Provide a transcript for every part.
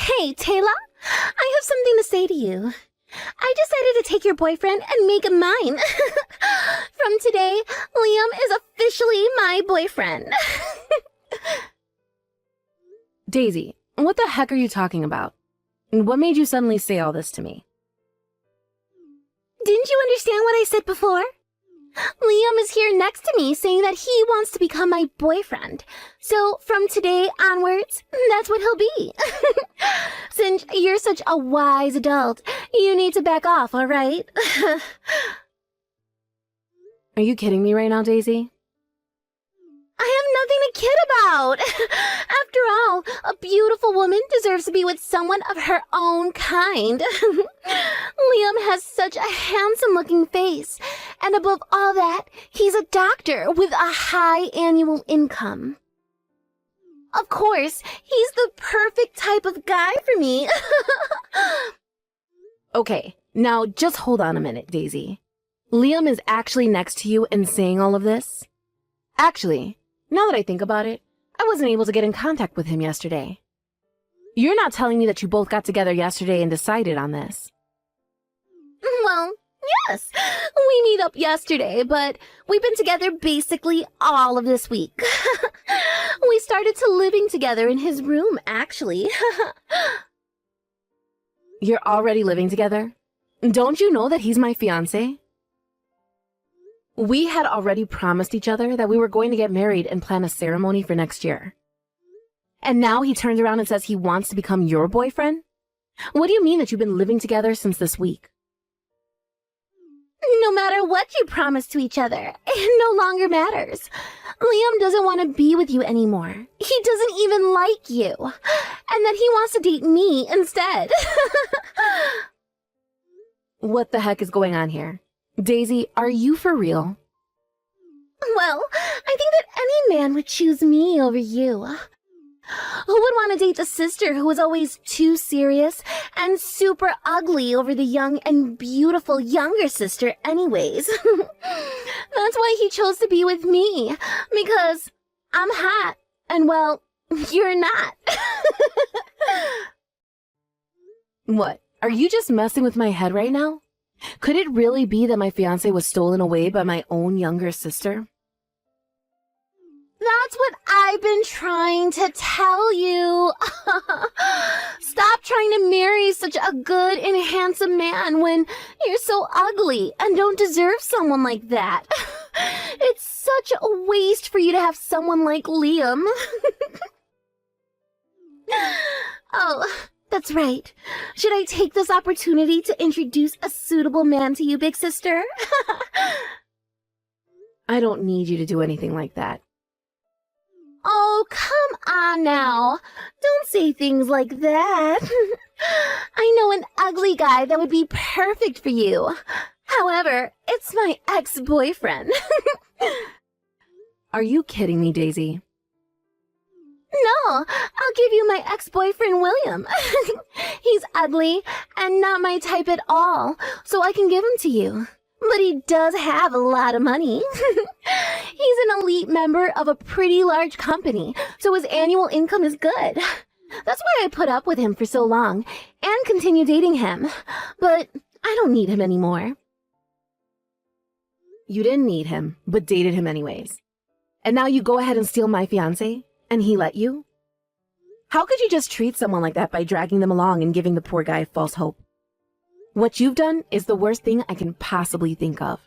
Hey, Taylor, I have something to say to you. I decided to take your boyfriend and make him mine. From today, Liam is officially my boyfriend. Daisy, what the heck are you talking about? And what made you suddenly say all this to me? Didn't you understand what I said before? Liam is here next to me saying that he wants to become my boyfriend. So from today onwards, that's what he'll be. Since you're such a wise adult, you need to back off, all right? Are you kidding me right now, Daisy? I have nothing to kid about. After all, a beautiful woman deserves to be with someone of her own kind. Liam has such a handsome-looking face, and above all that, he's a doctor with a high annual income. Of course, he's the perfect type of guy for me. Okay, now just hold on a minute, Daisy. Liam is actually next to you and saying all of this? Actually, now that I think about it, I wasn't able to get in contact with him yesterday. You're not telling me that you both got together yesterday and decided on this. Well, yes, we meet up yesterday, but we've been together basically all of this week. We started to living together in his room, actually. You're already living together? Don't you know that he's my fiancé? We had already promised each other that we were going to get married and plan a ceremony for next year. And now he turns around and says he wants to become your boyfriend? What do you mean that you've been living together since this week? No matter what you promise to each other, it no longer matters. Liam doesn't want to be with you anymore. He doesn't even like you. And that he wants to date me instead. What the heck is going on here? Daisy, are you for real? Well, I think that any man would choose me over you. Who would want to date the sister who was always too serious and super ugly over the young and beautiful younger sister anyways? That's why he chose to be with me, because I'm hot, and well, you're not. What, are you just messing with my head right now? Could it really be that my fiancé was stolen away by my own younger sister? That's what I've been trying to tell you. Stop trying to marry such a good and handsome man when you're so ugly and don't deserve someone like that. It's such a waste for you to have someone like Liam. Oh, that's right. Should I take this opportunity to introduce a suitable man to you, big sister? I don't need you to do anything like that. Oh, come on now. Don't say things like that. I know an ugly guy that would be perfect for you. However, it's my ex-boyfriend. Are you kidding me, Daisy? No, I'll give you my ex-boyfriend, William. He's ugly and not my type at all, so I can give him to you. But he does have a lot of money. He's an elite member of a pretty large company, so his annual income is good. That's why I put up with him for so long and continue dating him. But I don't need him anymore. You didn't need him, but dated him anyways. And now you go ahead and steal my fiancé, and he let you? How could you just treat someone like that by dragging them along and giving the poor guy false hope? What you've done is the worst thing I can possibly think of.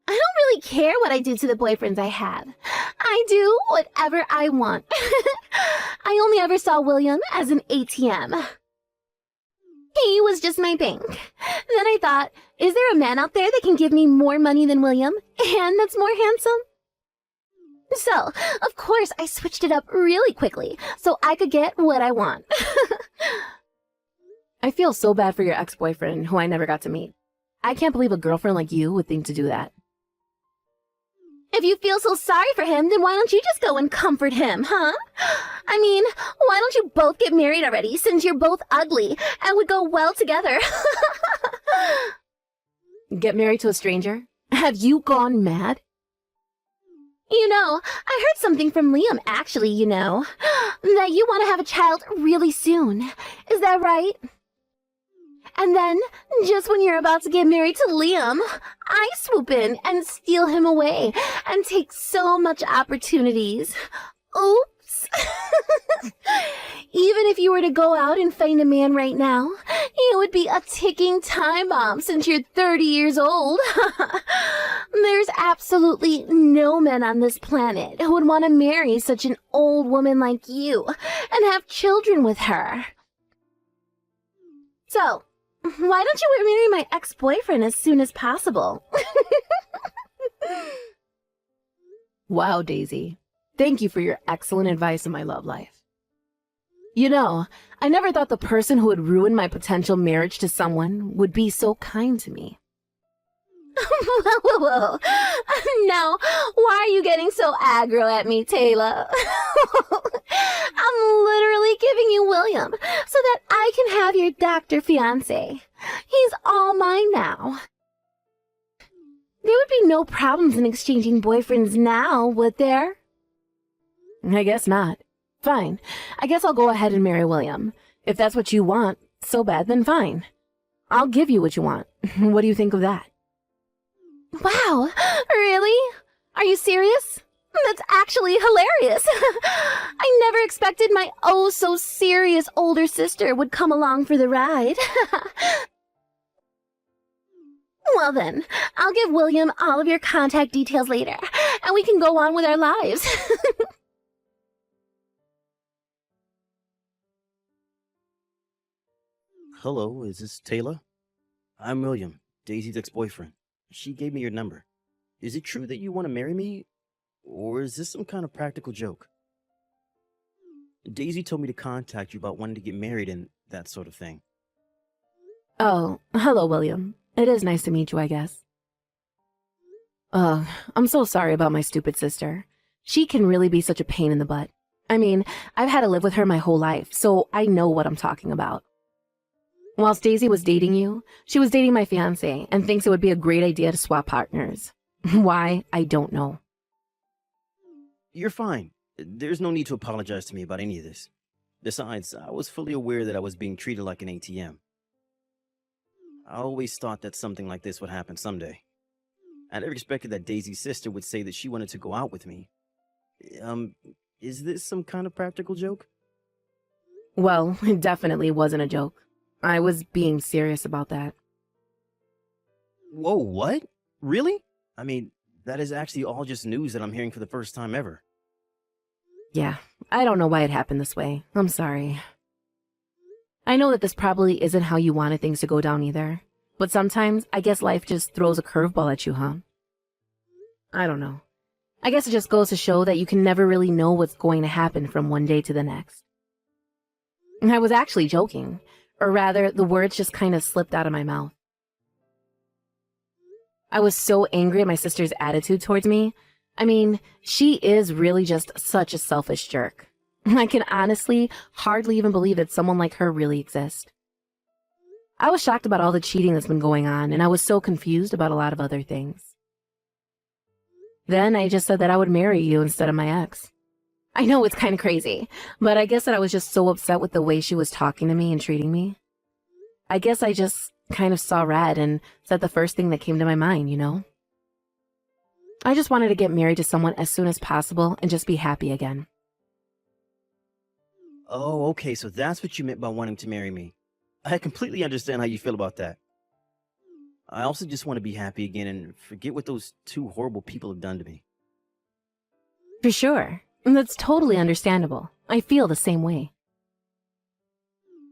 I don't really care what I do to the boyfriends I have. I do whatever I want. I only ever saw William as an ATM. He was just my bank. Then I thought, is there a man out there that can give me more money than William, and that's more handsome? So, of course, I switched it up really quickly so I could get what I want. I feel so bad for your ex-boyfriend, who I never got to meet. I can't believe a girlfriend like you would think to do that. If you feel so sorry for him, then why don't you just go and comfort him, huh? I mean, why don't you both get married already, since you're both ugly and would go well together? Get married to a stranger? Have you gone mad? I heard something from Liam, actually, that you want to have a child really soon. Is that right? And then, just when you're about to get married to Liam, I swoop in and steal him away and take so much opportunities. Oops. Even if you were to go out and find a man right now, it would be a ticking time bomb since you're 30 years old. There's absolutely no men on this planet who would want to marry such an old woman like you and have children with her. So, why don't you marry my ex-boyfriend as soon as possible? Wow, Daisy. Thank you for your excellent advice in my love life. I never thought the person who would ruin my potential marriage to someone would be so kind to me. Whoa. Now, why are you getting so aggro at me, Taylor? I'm literally giving you William so that I can have your doctor fiancé. He's all mine now. There would be no problems in exchanging boyfriends now, would there? I guess not. Fine. I guess I'll go ahead and marry William. If that's what you want so bad, then fine. I'll give you what you want. What do you think of that? Wow, really? Are you serious? That's actually hilarious. I never expected my oh-so-serious older sister would come along for the ride. Well then, I'll give William all of your contact details later, and we can go on with our lives. Hello, is this Taylor? I'm William, Daisy's ex-boyfriend. She gave me your number. Is it true that you want to marry me? Or is this some kind of practical joke? Daisy told me to contact you about wanting to get married and that sort of thing. Oh, hello, William. It is nice to meet you, I guess. I'm so sorry about my stupid sister. She can really be such a pain in the butt. I mean, I've had to live with her my whole life, so I know what I'm talking about. Whilst Daisy was dating you, she was dating my fiancé and thinks it would be a great idea to swap partners. Why, I don't know. You're fine. There's no need to apologize to me about any of this. Besides, I was fully aware that I was being treated like an ATM. I always thought that something like this would happen someday. I never expected that Daisy's sister would say that she wanted to go out with me. Is this some kind of practical joke? Well, it definitely wasn't a joke. I was being serious about that. Whoa, what? Really? I mean, that is actually all just news that I'm hearing for the first time ever. Yeah, I don't know why it happened this way. I'm sorry. I know that this probably isn't how you wanted things to go down either. But sometimes, I guess life just throws a curveball at you, huh? I don't know. I guess it just goes to show that you can never really know what's going to happen from one day to the next. And I was actually joking. Or rather, the words just kind of slipped out of my mouth. I was so angry at my sister's attitude towards me. I mean, she is really just such a selfish jerk. I can honestly hardly even believe that someone like her really exists. I was shocked about all the cheating that's been going on, and I was so confused about a lot of other things. Then I just said that I would marry you instead of my ex. I know it's kind of crazy, but I guess that I was just so upset with the way she was talking to me and treating me. I guess I just kind of saw red and said the first thing that came to my mind, I just wanted to get married to someone as soon as possible and just be happy again. Oh, okay, so that's what you meant by wanting to marry me. I completely understand how you feel about that. I also just want to be happy again and forget what those two horrible people have done to me. For sure. That's totally understandable. I feel the same way.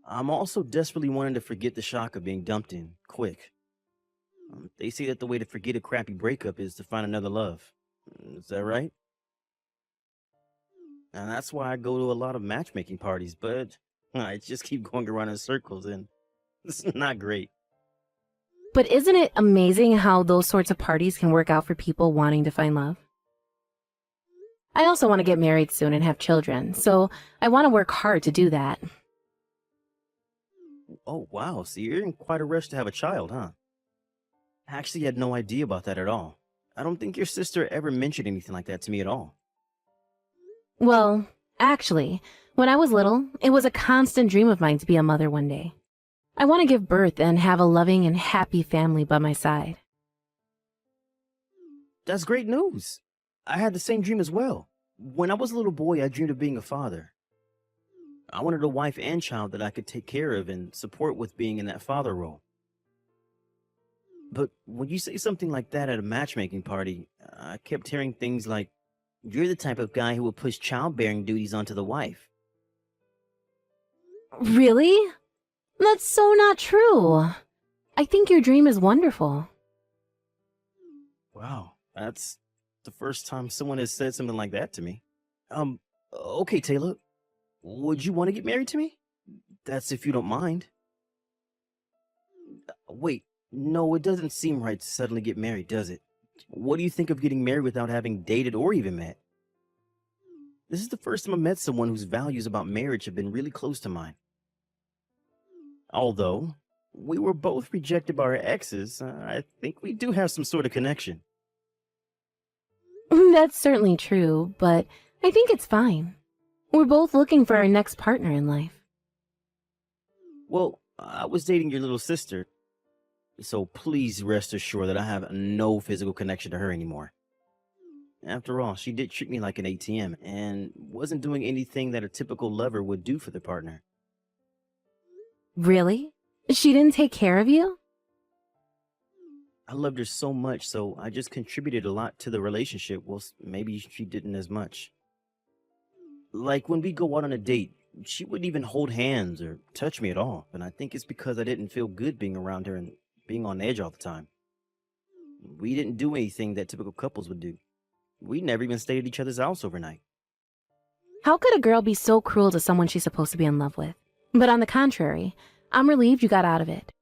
I'm also desperately wanting to forget the shock of being dumped in, quick. They say that the way to forget a crappy breakup is to find another love. Is that right? And that's why I go to a lot of matchmaking parties, but I just keep going around in circles and it's not great. But isn't it amazing how those sorts of parties can work out for people wanting to find love? I also want to get married soon and have children, so I want to work hard to do that. Oh, wow. So you're in quite a rush to have a child, huh? I actually had no idea about that at all. I don't think your sister ever mentioned anything like that to me at all. Well, actually, when I was little, it was a constant dream of mine to be a mother one day. I want to give birth and have a loving and happy family by my side. That's great news. I had the same dream as well. When I was a little boy, I dreamed of being a father. I wanted a wife and child that I could take care of and support with being in that father role. But when you say something like that at a matchmaking party, I kept hearing things like, "You're the type of guy who will push childbearing duties onto the wife." Really? That's so not true. I think your dream is wonderful. Wow, that's the first time someone has said something like that to me. Okay, Taylor, would you want to get married to me? That's if you don't mind. Wait, no, it doesn't seem right to suddenly get married, does it? What do you think of getting married without having dated or even met? This is the first time I met someone whose values about marriage have been really close to mine. Although we were both rejected by our exes, I think we do have some sort of connection. That's certainly true, but I think it's fine. We're both looking for our next partner in life. Well, I was dating your little sister, so please rest assured that I have no physical connection to her anymore. After all, she did treat me like an ATM and wasn't doing anything that a typical lover would do for their partner. Really? She didn't take care of you? I loved her so much, so I just contributed a lot to the relationship. Well, maybe she didn't as much. Like when we go out on a date, she wouldn't even hold hands or touch me at all. And I think it's because I didn't feel good being around her and being on edge all the time. We didn't do anything that typical couples would do. We never even stayed at each other's house overnight. How could a girl be so cruel to someone she's supposed to be in love with? But on the contrary, I'm relieved you got out of it.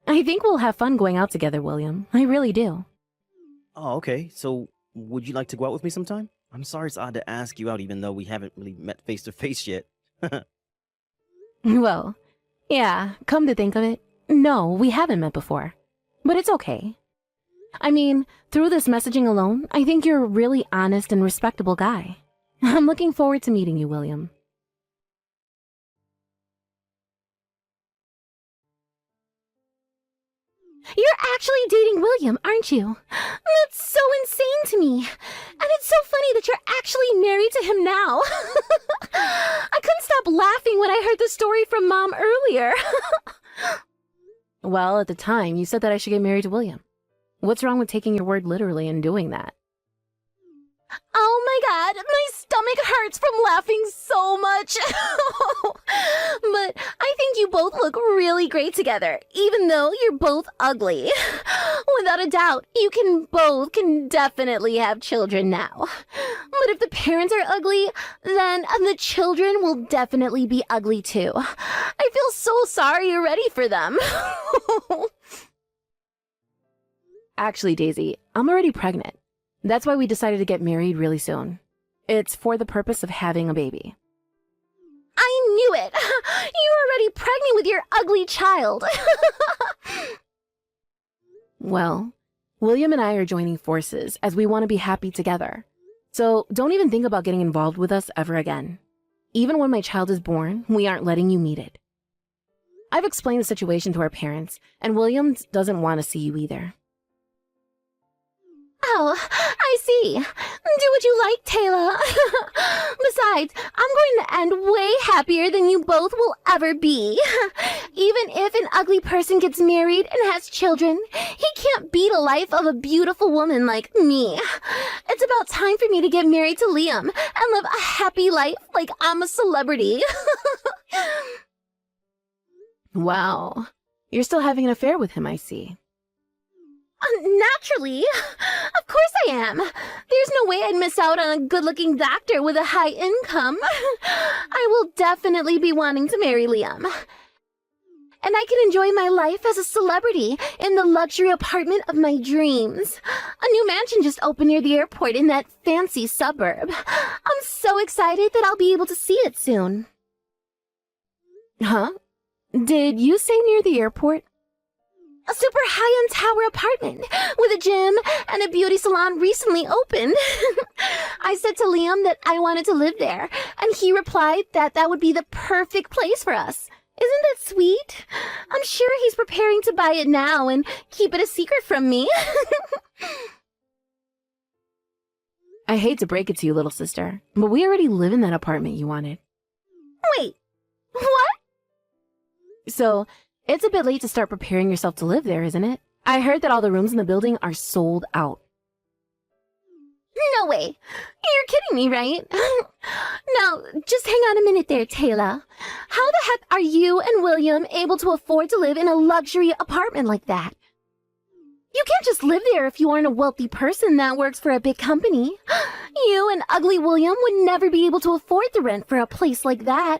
I think we'll have fun going out together, William. I really do. Oh, okay. So would you like to go out with me sometime? I'm sorry it's odd to ask you out even though we haven't really met face to face yet. Well, yeah, come to think of it, no, we haven't met before. But it's okay. I mean, through this messaging alone, I think you're a really honest and respectable guy. I'm looking forward to meeting you, William. You're actually dating William, aren't you? That's so insane to me. And it's so funny that you're actually married to him now. I couldn't stop laughing when I heard the story from Mom earlier. Well, at the time, you said that I should get married to William. What's wrong with taking your word literally and doing that? Oh my god, my stomach hurts from laughing so much. But I think you both look really great together, even though you're both ugly. Without a doubt, you can definitely have children now. But if the parents are ugly, then the children will definitely be ugly too. I feel so sorry already for them. Actually, Daisy, I'm already pregnant. That's why we decided to get married really soon. It's for the purpose of having a baby. I knew it! You were already pregnant with your ugly child! Well, William and I are joining forces as we want to be happy together. So don't even think about getting involved with us ever again. Even when my child is born, we aren't letting you meet it. I've explained the situation to our parents, and William doesn't want to see you either. Oh, I see. Do what you like, Taylor. Besides, I'm going to end way happier than you both will ever be. Even if an ugly person gets married and has children, he can't beat a life of a beautiful woman like me. It's about time for me to get married to Liam and live a happy life like I'm a celebrity. Wow, you're still having an affair with him, I see. Naturally. Of course I am. There's no way I'd miss out on a good-looking doctor with a high income. I will definitely be wanting to marry Liam. And I can enjoy my life as a celebrity in the luxury apartment of my dreams. A new mansion just opened near the airport in that fancy suburb. I'm so excited that I'll be able to see it soon. Huh? Did you say near the airport? A super high-end tower apartment with a gym and a beauty salon recently opened. I said to Liam that I wanted to live there, and he replied that that would be the perfect place for us. Isn't that sweet? I'm sure he's preparing to buy it now and keep it a secret from me. I hate to break it to you, little sister, but we already live in that apartment you wanted. Wait, what? So, it's a bit late to start preparing yourself to live there, isn't it? I heard that all the rooms in the building are sold out. No way. You're kidding me, right? Now, just hang on a minute there, Taylor. How the heck are you and William able to afford to live in a luxury apartment like that? You can't just live there if you aren't a wealthy person that works for a big company. You and ugly William would never be able to afford the rent for a place like that.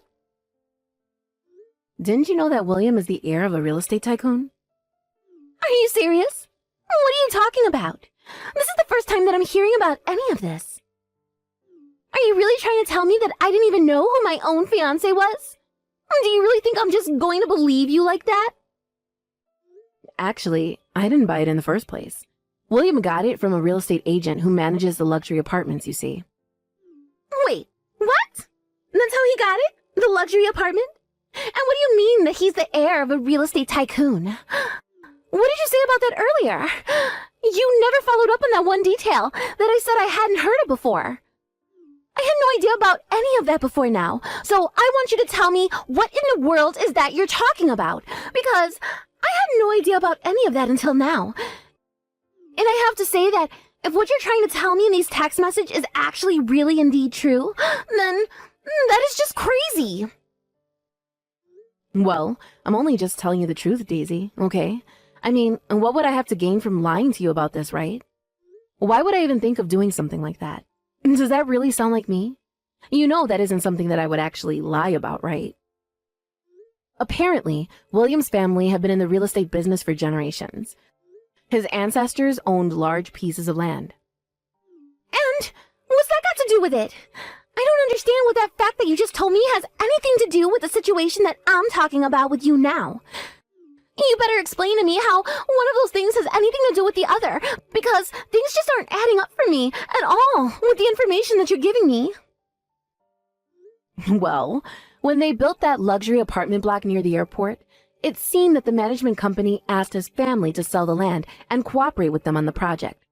Didn't you know that William is the heir of a real estate tycoon? Are you serious? What are you talking about? This is the first time that I'm hearing about any of this. Are you really trying to tell me that I didn't even know who my own fiancé was? Do you really think I'm just going to believe you like that? Actually, I didn't buy it in the first place. William got it from a real estate agent who manages the luxury apartments, you see. Wait, what? That's how he got it? The luxury apartment? And what do you mean that he's the heir of a real estate tycoon? What did you say about that earlier? You never followed up on that one detail that I said I hadn't heard of before. I had no idea about any of that before now, so I want you to tell me what in the world is that you're talking about, because I had no idea about any of that until now. And I have to say that if what you're trying to tell me in these text messages is actually really indeed true, then that is just crazy. Well, I'm only just telling you the truth, Daisy, okay? I mean, what would I have to gain from lying to you about this, right? Why would I even think of doing something like that? Does that really sound like me? You know that isn't something that I would actually lie about, right? Apparently, William's family have been in the real estate business for generations. His ancestors owned large pieces of land. And what's that got to do with it? I don't understand what that fact that you just told me has anything to do with the situation that I'm talking about with you now. You better explain to me how one of those things has anything to do with the other, because things just aren't adding up for me at all with the information that you're giving me. Well, when they built that luxury apartment block near the airport, it seemed that the management company asked his family to sell the land and cooperate with them on the project.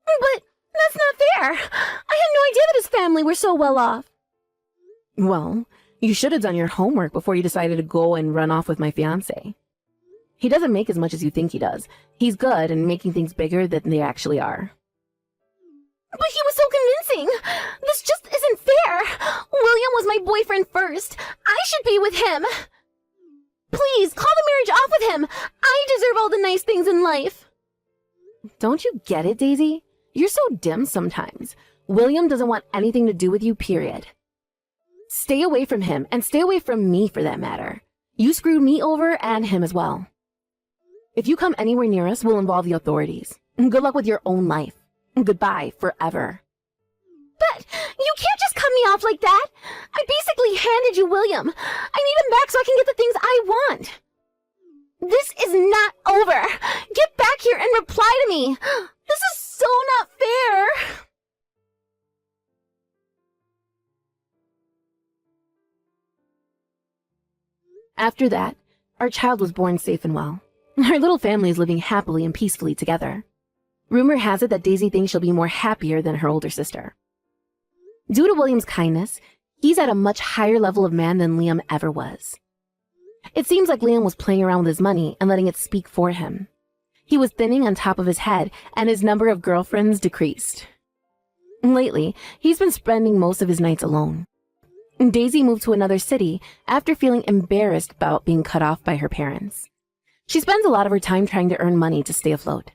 But that's not fair. I had no idea that his family were so well off. Well, you should have done your homework before you decided to go and run off with my fiancé. He doesn't make as much as you think he does. He's good and making things bigger than they actually are. But he was so convincing. This just isn't fair. William was my boyfriend first. I should be with him. Please, call the marriage off with him. I deserve all the nice things in life. Don't you get it, Daisy? You're so dim sometimes. William doesn't want anything to do with you, period. Stay away from him, and stay away from me for that matter. You screwed me over and him as well. If you come anywhere near us, we'll involve the authorities. Good luck with your own life. Goodbye, forever. But you can't just cut me off like that. I basically handed you William. I need him back so I can get the things I want. This is not over. Get back here and reply to me. This is so not fair. After that, our child was born safe and well. Our little family is living happily and peacefully together. Rumor has it that Daisy thinks she'll be more happier than her older sister. Due to William's kindness, he's at a much higher level of man than Liam ever was. It seems like Liam was playing around with his money and letting it speak for him. He was thinning on top of his head, and his number of girlfriends decreased. Lately, he's been spending most of his nights alone. Daisy moved to another city after feeling embarrassed about being cut off by her parents. She spends a lot of her time trying to earn money to stay afloat.